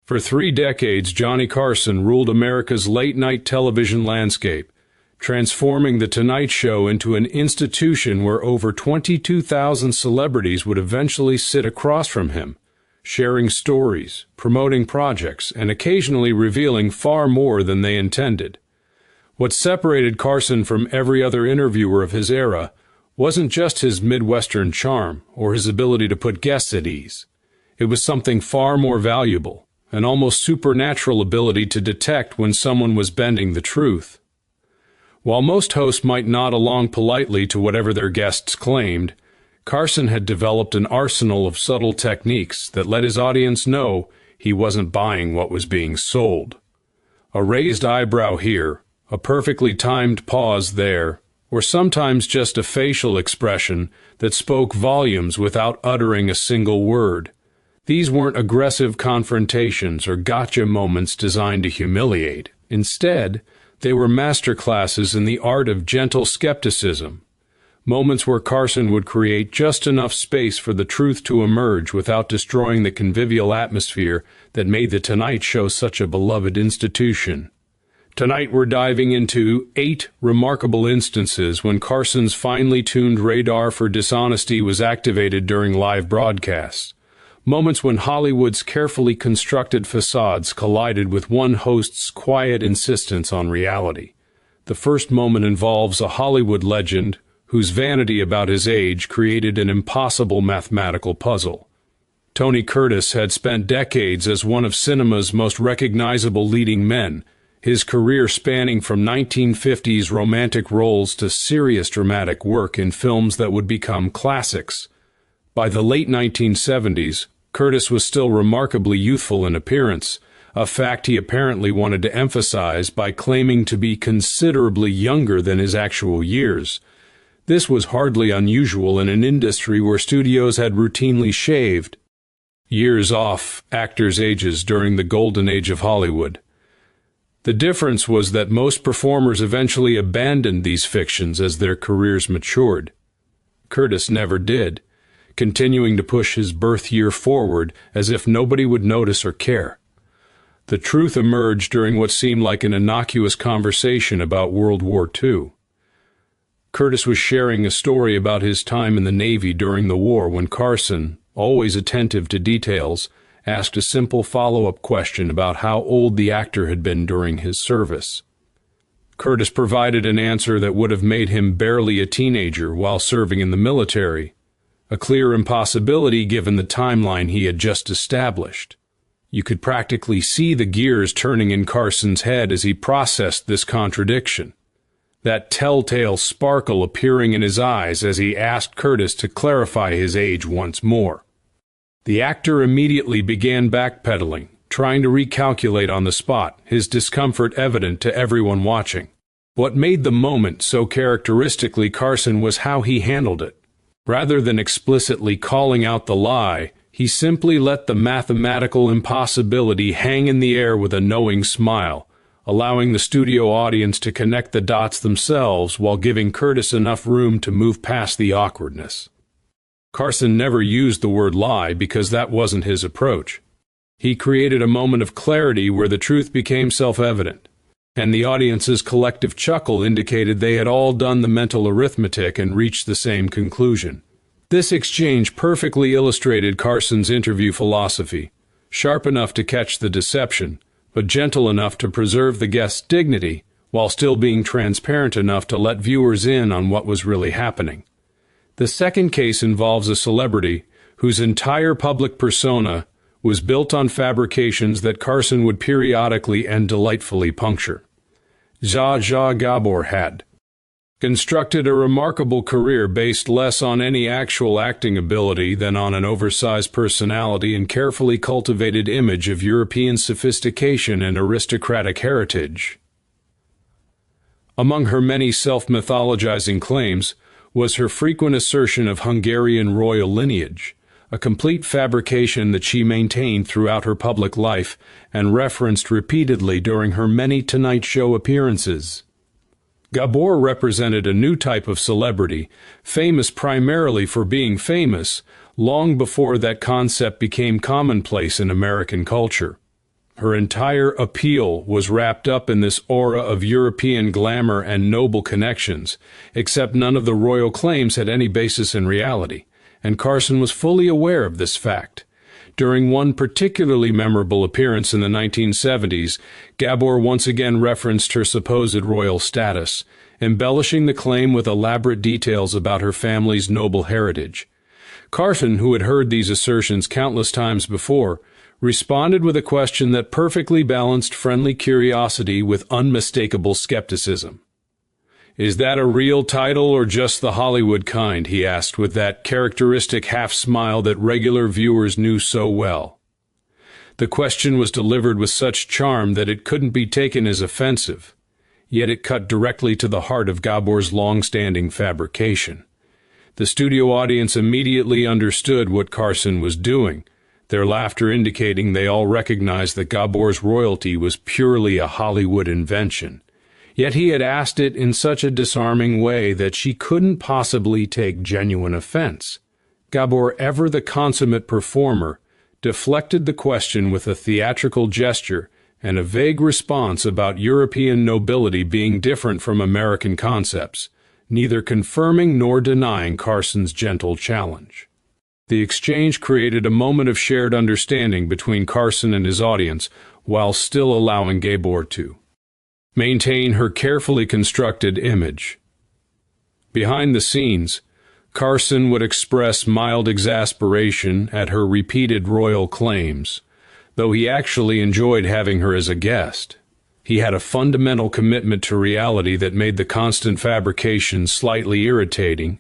For 3 decades, Johnny Carson ruled America's late-night television landscape, transforming The Tonight Show into an institution where over 22,000 celebrities would eventually sit across from him, sharing stories, promoting projects, and occasionally revealing far more than they intended. What separated Carson from every other interviewer of his era wasn't just his Midwestern charm or his ability to put guests at ease. It was something far more valuable, an almost supernatural ability to detect when someone was bending the truth. While most hosts might nod along politely to whatever their guests claimed, Carson had developed an arsenal of subtle techniques that let his audience know he wasn't buying what was being sold. A raised eyebrow here, a perfectly timed pause there, or sometimes just a facial expression that spoke volumes without uttering a single word. These weren't aggressive confrontations or gotcha moments designed to humiliate. Instead, they were masterclasses in the art of gentle skepticism, moments where Carson would create just enough space for the truth to emerge without destroying the convivial atmosphere that made The Tonight Show such a beloved institution. Tonight we're diving into 8 remarkable instances when Carson's finely tuned radar for dishonesty was activated during live broadcasts. Moments when Hollywood's carefully constructed facades collided with one host's quiet insistence on reality. The first moment involves a Hollywood legend whose vanity about his age created an impossible mathematical puzzle. Tony Curtis had spent decades as one of cinema's most recognizable leading men, his career spanning from 1950s romantic roles to serious dramatic work in films that would become classics. By the late 1970s, Curtis was still remarkably youthful in appearance, a fact he apparently wanted to emphasize by claiming to be considerably younger than his actual years. This was hardly unusual in an industry where studios had routinely shaved years off actors' ages during the golden age of Hollywood. The difference was that most performers eventually abandoned these fictions as their careers matured. Curtis never did, continuing to push his birth year forward as if nobody would notice or care. The truth emerged during what seemed like an innocuous conversation about World War II. Curtis was sharing a story about his time in the Navy during the war when Carson, always attentive to details, asked a simple follow-up question about how old the actor had been during his service. Curtis provided an answer that would have made him barely a teenager while serving in the military, a clear impossibility given the timeline he had just established. You could practically see the gears turning in Carson's head as he processed this contradiction, that telltale sparkle appearing in his eyes as he asked Curtis to clarify his age once more. The actor immediately began backpedaling, trying to recalculate on the spot, his discomfort evident to everyone watching. What made the moment so characteristically Carson was how he handled it. Rather than explicitly calling out the lie, he simply let the mathematical impossibility hang in the air with a knowing smile, allowing the studio audience to connect the dots themselves while giving Curtis enough room to move past the awkwardness. Carson never used the word lie because that wasn't his approach. He created a moment of clarity where the truth became self-evident, and the audience's collective chuckle indicated they had all done the mental arithmetic and reached the same conclusion. This exchange perfectly illustrated Carson's interview philosophy, sharp enough to catch the deception, but gentle enough to preserve the guest's dignity, while still being transparent enough to let viewers in on what was really happening. The second case involves a celebrity whose entire public persona was built on fabrications that Carson would periodically and delightfully puncture. Zsa Zsa Gabor had constructed a remarkable career based less on any actual acting ability than on an oversized personality and carefully cultivated image of European sophistication and aristocratic heritage. Among her many self-mythologizing claims was her frequent assertion of Hungarian royal lineage, a complete fabrication that she maintained throughout her public life and referenced repeatedly during her many Tonight Show appearances. Gabor represented a new type of celebrity, famous primarily for being famous, long before that concept became commonplace in American culture. Her entire appeal was wrapped up in this aura of European glamour and noble connections, except none of the royal claims had any basis in reality, and Carson was fully aware of this fact. During one particularly memorable appearance in the 1970s, Gabor once again referenced her supposed royal status, embellishing the claim with elaborate details about her family's noble heritage. Carson, who had heard these assertions countless times before, responded with a question that perfectly balanced friendly curiosity with unmistakable skepticism. "Is that a real title or just the Hollywood kind?" he asked with that characteristic half-smile that regular viewers knew so well. The question was delivered with such charm that it couldn't be taken as offensive, yet it cut directly to the heart of Gabor's long-standing fabrication. The studio audience immediately understood what Carson was doing, their laughter indicating they all recognized that Gabor's royalty was purely a Hollywood invention. Yet he had asked it in such a disarming way that she couldn't possibly take genuine offense. Gabor, ever the consummate performer, deflected the question with a theatrical gesture and a vague response about European nobility being different from American concepts, neither confirming nor denying Carson's gentle challenge. The exchange created a moment of shared understanding between Carson and his audience, while still allowing Gabor to maintain her carefully constructed image. Behind the scenes, Carson would express mild exasperation at her repeated royal claims, though he actually enjoyed having her as a guest. He had a fundamental commitment to reality that made the constant fabrication slightly irritating,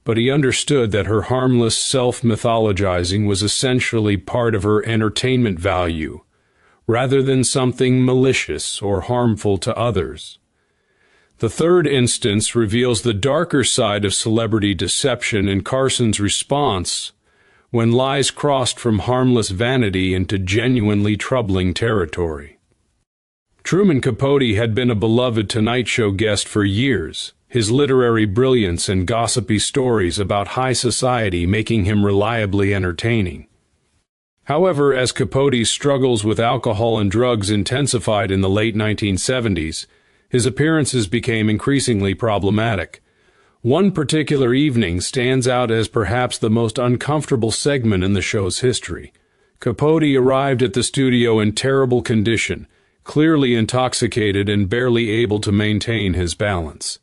but he understood that her harmless self-mythologizing was essentially part of her entertainment value, rather than something malicious or harmful to others. The third instance reveals the darker side of celebrity deception in Carson's response, when lies crossed from harmless vanity into genuinely troubling territory. Truman Capote had been a beloved Tonight Show guest for years, his literary brilliance and gossipy stories about high society making him reliably entertaining. However, as Capote's struggles with alcohol and drugs intensified in the late 1970s, his appearances became increasingly problematic. One particular evening stands out as perhaps the most uncomfortable segment in the show's history. Capote arrived at the studio in terrible condition, clearly intoxicated and barely able to maintain his balance.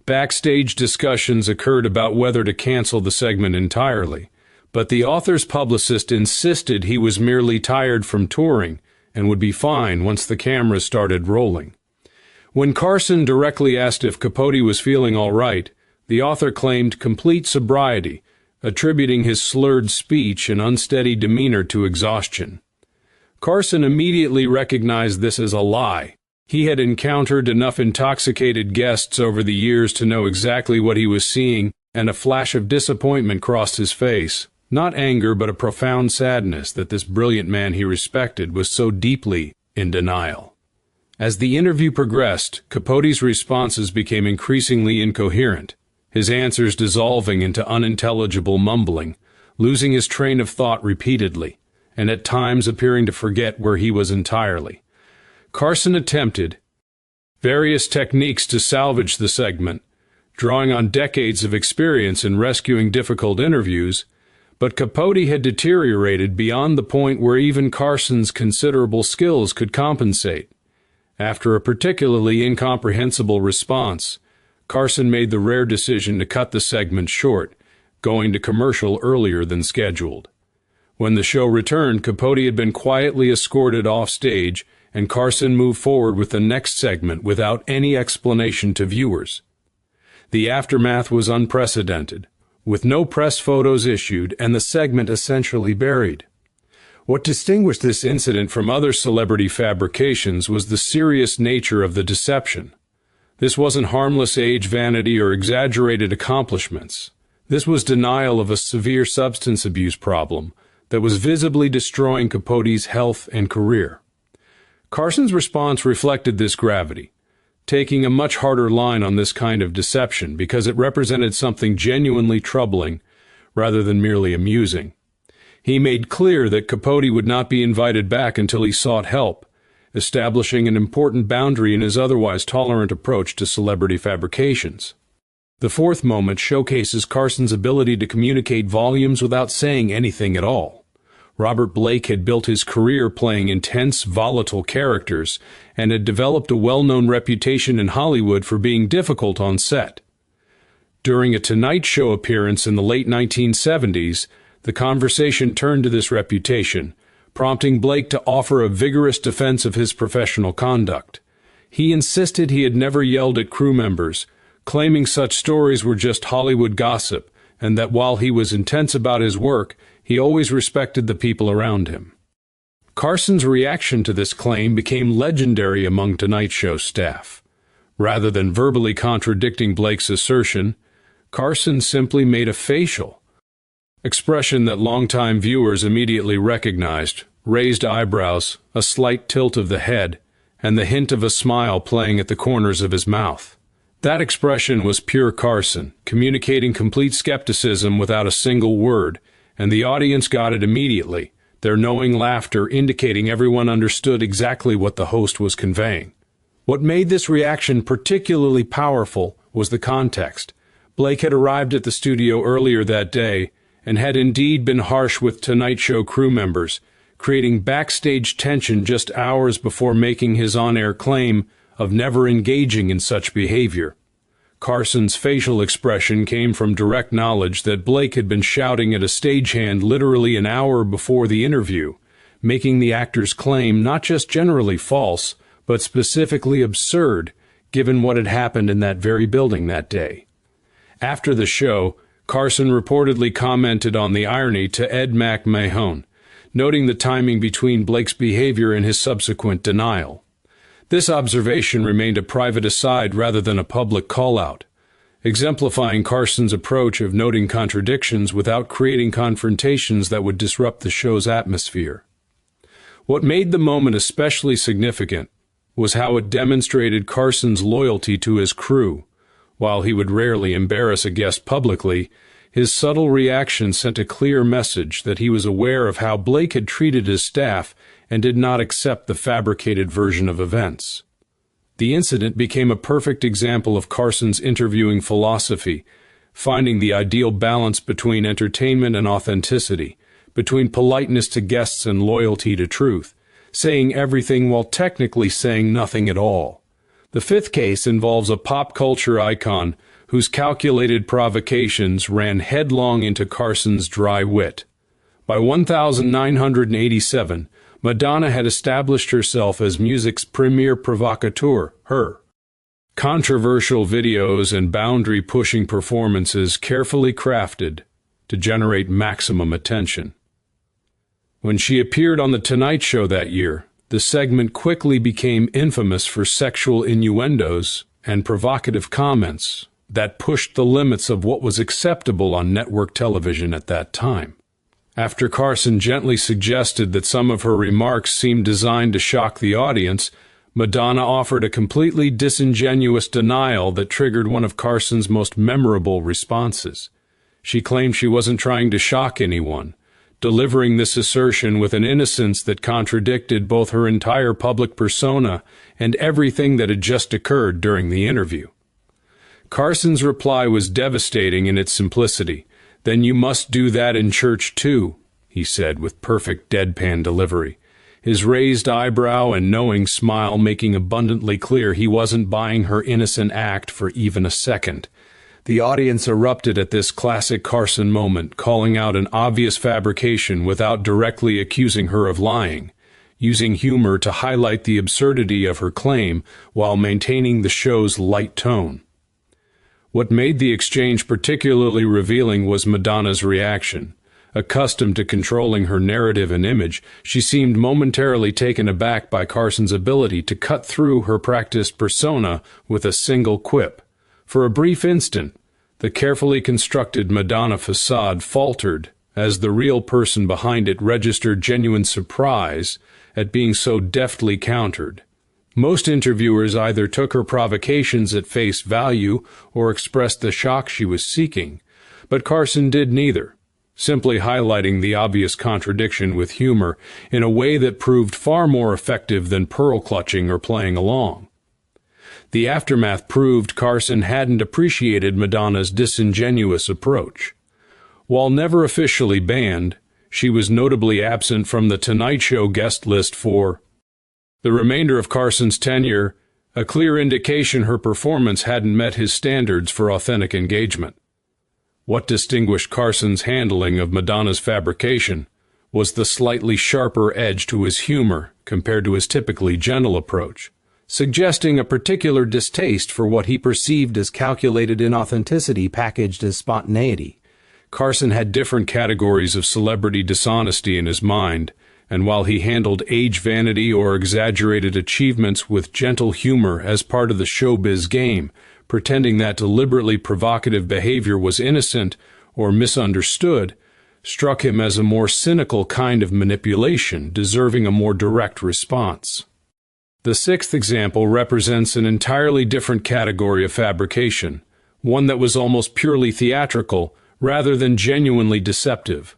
Backstage discussions occurred about whether to cancel the segment entirely, but the author's publicist insisted he was merely tired from touring and would be fine once the cameras started rolling. When Carson directly asked if Capote was feeling all right, the author claimed complete sobriety, attributing his slurred speech and unsteady demeanor to exhaustion. Carson immediately recognized this as a lie. He had encountered enough intoxicated guests over the years to know exactly what he was seeing, and a flash of disappointment crossed his face. Not anger, but a profound sadness that this brilliant man he respected was so deeply in denial. As the interview progressed, Capote's responses became increasingly incoherent, his answers dissolving into unintelligible mumbling, losing his train of thought repeatedly, and at times appearing to forget where he was entirely. Carson attempted various techniques to salvage the segment, drawing on decades of experience in rescuing difficult interviews, but Capote had deteriorated beyond the point where even Carson's considerable skills could compensate. After a particularly incomprehensible response, Carson made the rare decision to cut the segment short, going to commercial earlier than scheduled. When the show returned, Capote had been quietly escorted off stage, and Carson moved forward with the next segment without any explanation to viewers. The aftermath was unprecedented, with no press photos issued and the segment essentially buried. What distinguished this incident from other celebrity fabrications was the serious nature of the deception. This wasn't harmless age vanity or exaggerated accomplishments. This was denial of a severe substance abuse problem that was visibly destroying Capote's health and career. Carson's response reflected this gravity, taking a much harder line on this kind of deception because it represented something genuinely troubling rather than merely amusing. He made clear that Capote would not be invited back until he sought help, establishing an important boundary in his otherwise tolerant approach to celebrity fabrications. The fourth moment showcases Carson's ability to communicate volumes without saying anything at all. Robert Blake had built his career playing intense, volatile characters and had developed a well-known reputation in Hollywood for being difficult on set. During a Tonight Show appearance in the late 1970s, the conversation turned to this reputation, prompting Blake to offer a vigorous defense of his professional conduct. He insisted he had never yelled at crew members, claiming such stories were just Hollywood gossip, and that while he was intense about his work, he always respected the people around him. Carson's reaction to this claim became legendary among Tonight Show staff. Rather than verbally contradicting Blake's assertion, Carson simply made a facial expression that longtime viewers immediately recognized: raised eyebrows, a slight tilt of the head, and the hint of a smile playing at the corners of his mouth. That expression was pure Carson, communicating complete skepticism without a single word, and the audience got it immediately, their knowing laughter indicating everyone understood exactly what the host was conveying. What made this reaction particularly powerful was the context. Blake had arrived at the studio earlier that day and had indeed been harsh with Tonight Show crew members, creating backstage tension just hours before making his on-air claim of never engaging in such behavior. Carson's facial expression came from direct knowledge that Blake had been shouting at a stagehand literally an hour before the interview, making the actor's claim not just generally false, but specifically absurd, given what had happened in that very building that day. After the show, Carson reportedly commented on the irony to Ed McMahon, noting the timing between Blake's behavior and his subsequent denial. This observation remained a private aside rather than a public call-out, exemplifying Carson's approach of noting contradictions without creating confrontations that would disrupt the show's atmosphere. What made the moment especially significant was how it demonstrated Carson's loyalty to his crew. While he would rarely embarrass a guest publicly, his subtle reaction sent a clear message that he was aware of how Blake had treated his staff and did not accept the fabricated version of events. The incident became a perfect example of Carson's interviewing philosophy, finding the ideal balance between entertainment and authenticity, between politeness to guests and loyalty to truth, saying everything while technically saying nothing at all. The fifth case involves a pop culture icon whose calculated provocations ran headlong into Carson's dry wit. By 1987, Madonna had established herself as music's premier provocateur. Her controversial videos and boundary-pushing performances carefully crafted to generate maximum attention. When she appeared on The Tonight Show that year, the segment quickly became infamous for sexual innuendos and provocative comments that pushed the limits of what was acceptable on network television at that time. After Carson gently suggested that some of her remarks seemed designed to shock the audience, Madonna offered a completely disingenuous denial that triggered one of Carson's most memorable responses. She claimed she wasn't trying to shock anyone, delivering this assertion with an innocence that contradicted both her entire public persona and everything that had just occurred during the interview. Carson's reply was devastating in its simplicity. "Then you must do that in church too," he said with perfect deadpan delivery, his raised eyebrow and knowing smile making abundantly clear he wasn't buying her innocent act for even a second. The audience erupted at this classic Carson moment, calling out an obvious fabrication without directly accusing her of lying, using humor to highlight the absurdity of her claim while maintaining the show's light tone. What made the exchange particularly revealing was Madonna's reaction. Accustomed to controlling her narrative and image, she seemed momentarily taken aback by Carson's ability to cut through her practiced persona with a single quip. For a brief instant, the carefully constructed Madonna facade faltered as the real person behind it registered genuine surprise at being so deftly countered. Most interviewers either took her provocations at face value or expressed the shock she was seeking, but Carson did neither. simply highlighting the obvious contradiction with humor in a way that proved far more effective than pearl clutching or playing along. The aftermath proved Carson hadn't appreciated Madonna's disingenuous approach. While never officially banned, she was notably absent from the Tonight Show guest list for the remainder of Carson's tenure, a clear indication her performance hadn't met his standards for authentic engagement. What distinguished Carson's handling of Madonna's fabrication was the slightly sharper edge to his humor compared to his typically gentle approach, suggesting a particular distaste for what he perceived as calculated inauthenticity packaged as spontaneity. Carson had different categories of celebrity dishonesty in his mind, and while he handled age vanity or exaggerated achievements with gentle humor as part of the showbiz game, pretending that deliberately provocative behavior was innocent or misunderstood, struck him as a more cynical kind of manipulation, deserving a more direct response. The sixth example represents an entirely different category of fabrication, one that was almost purely theatrical rather than genuinely deceptive.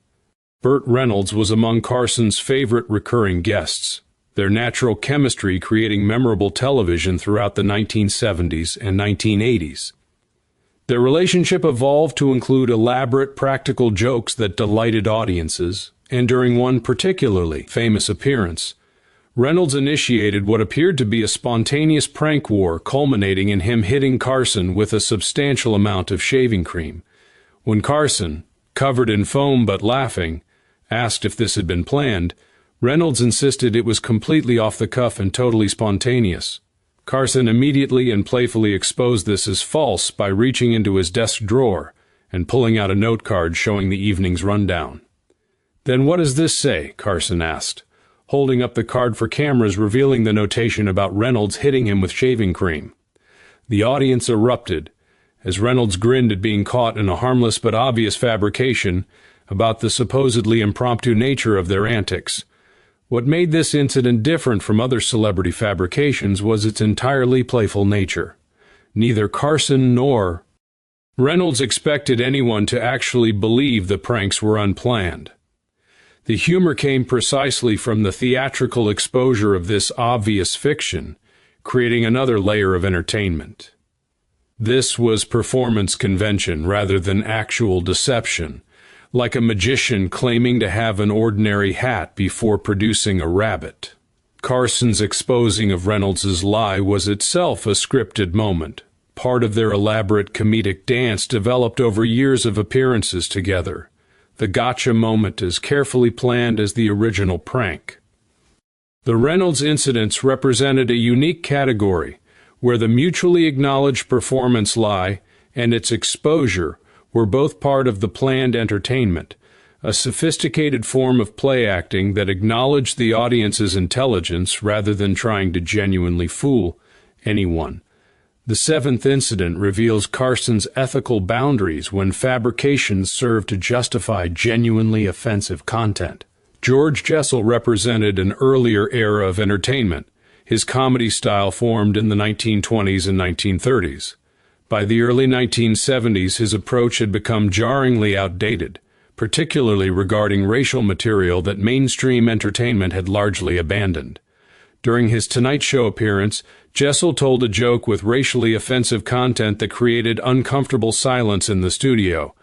Burt Reynolds was among Carson's favorite recurring guests, their natural chemistry creating memorable television throughout the 1970s and 1980s. Their relationship evolved to include elaborate practical jokes that delighted audiences, and during one particularly famous appearance, Reynolds initiated what appeared to be a spontaneous prank war, culminating in him hitting Carson with a substantial amount of shaving cream. When Carson, covered in foam but laughing, asked if this had been planned, Reynolds insisted it was completely off the cuff and totally spontaneous. Carson immediately and playfully exposed this as false by reaching into his desk drawer and pulling out a note card showing the evening's rundown. "Then what does this say?" Carson asked, holding up the card for cameras revealing the notation about Reynolds hitting him with shaving cream. The audience erupted, as Reynolds grinned at being caught in a harmless but obvious fabrication about the supposedly impromptu nature of their antics. What made this incident different from other celebrity fabrications was its entirely playful nature. Neither Carson nor Reynolds expected anyone to actually believe the pranks were unplanned. The humor came precisely from the theatrical exposure of this obvious fiction, creating another layer of entertainment. This was performance convention rather than actual deception, like a magician claiming to have an ordinary hat before producing a rabbit. Carson's exposing of Reynolds's lie was itself a scripted moment, part of their elaborate comedic dance developed over years of appearances together. The gotcha moment as carefully planned as the original prank. The Reynolds incidents represented a unique category where the mutually acknowledged performance lie and its exposure were both part of the planned entertainment, a sophisticated form of play acting that acknowledged the audience's intelligence rather than trying to genuinely fool anyone. The seventh incident reveals Carson's ethical boundaries when fabrications serve to justify genuinely offensive content. George Jessel represented an earlier era of entertainment. His comedy style formed in the 1920s and 1930s. By the early 1970s, his approach had become jarringly outdated, particularly regarding racial material that mainstream entertainment had largely abandoned. During his Tonight Show appearance, Jessel told a joke with racially offensive content that created uncomfortable silence in the studio.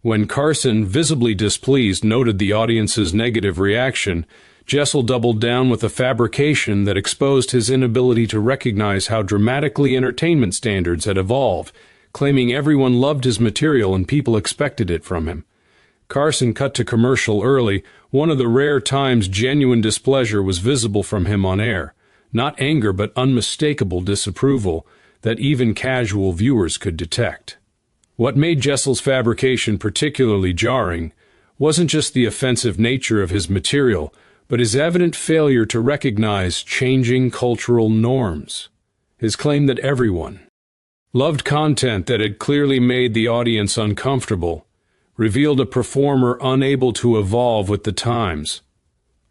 When Carson, visibly displeased, noted the audience's negative reaction, Jessel doubled down with a fabrication that exposed his inability to recognize how dramatically entertainment standards had evolved, claiming everyone loved his material and people expected it from him. Carson cut to commercial early, one of the rare times genuine displeasure was visible from him on air. Not anger, but unmistakable disapproval that even casual viewers could detect. What made Jessel's fabrication particularly jarring wasn't just the offensive nature of his material, but his evident failure to recognize changing cultural norms. His claim that everyone loved content that had clearly made the audience uncomfortable revealed a performer unable to evolve with the times.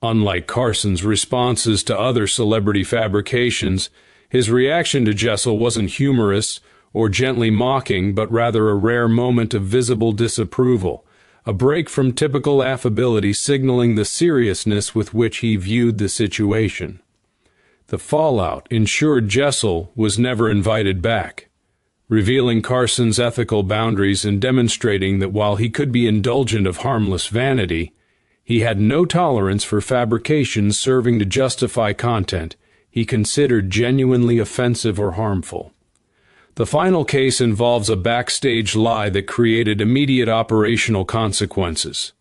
Unlike Carson's responses to other celebrity fabrications, his reaction to Jessel wasn't humorous or gently mocking, but rather a rare moment of visible disapproval, a break from typical affability signaling the seriousness with which he viewed the situation. The fallout ensured Jessel was never invited back, revealing Carson's ethical boundaries and demonstrating that while he could be indulgent of harmless vanity, he had no tolerance for fabrications serving to justify content he considered genuinely offensive or harmful. The final case involves a backstage lie that created immediate operational consequences.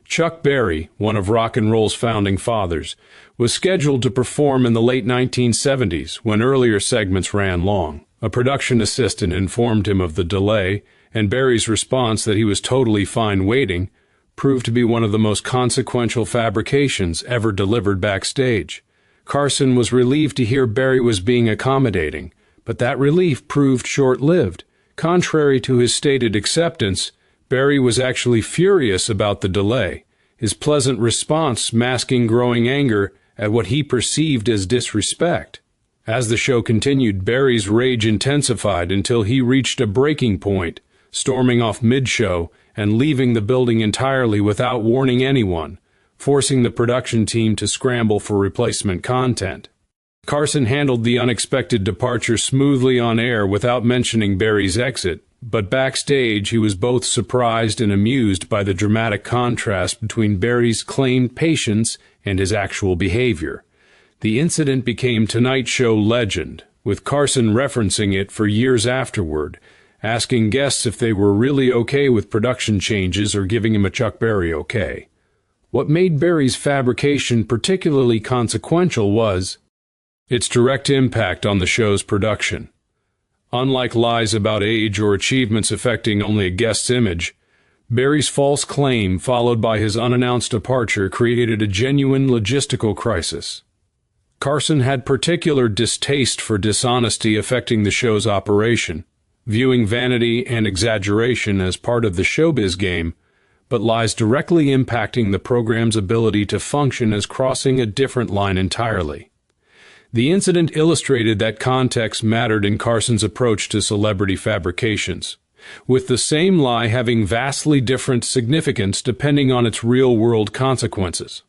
Chuck Berry, one of rock and roll's founding fathers, was scheduled to perform in the late 1970s when earlier segments ran long. A production assistant informed him of the delay, and Berry's response that he was totally fine waiting proved to be one of the most consequential fabrications ever delivered backstage. Carson was relieved to hear Berry was being accommodating, but that relief proved short-lived. Contrary to his stated acceptance, Berry was actually furious about the delay, his pleasant response masking growing anger at what he perceived as disrespect. As the show continued, Berry's rage intensified until he reached a breaking point, storming off mid-show and leaving the building entirely without warning anyone, forcing the production team to scramble for replacement content. Carson handled the unexpected departure smoothly on air without mentioning Berry's exit, but backstage he was both surprised and amused by the dramatic contrast between Berry's claimed patience and his actual behavior. The incident became Tonight Show legend, with Carson referencing it for years afterward, asking guests if they were really okay with production changes or giving him a Chuck Berry okay. What made Berry's fabrication particularly consequential was its direct impact on the show's production. Unlike lies about age or achievements affecting only a guest's image, Berry's false claim followed by his unannounced departure created a genuine logistical crisis. Carson had particular distaste for dishonesty affecting the show's operation, viewing vanity and exaggeration as part of the showbiz game, but lies directly impacting the program's ability to function as crossing a different line entirely. The incident illustrated that context mattered in Carson's approach to celebrity fabrications, with the same lie having vastly different significance depending on its real-world consequences.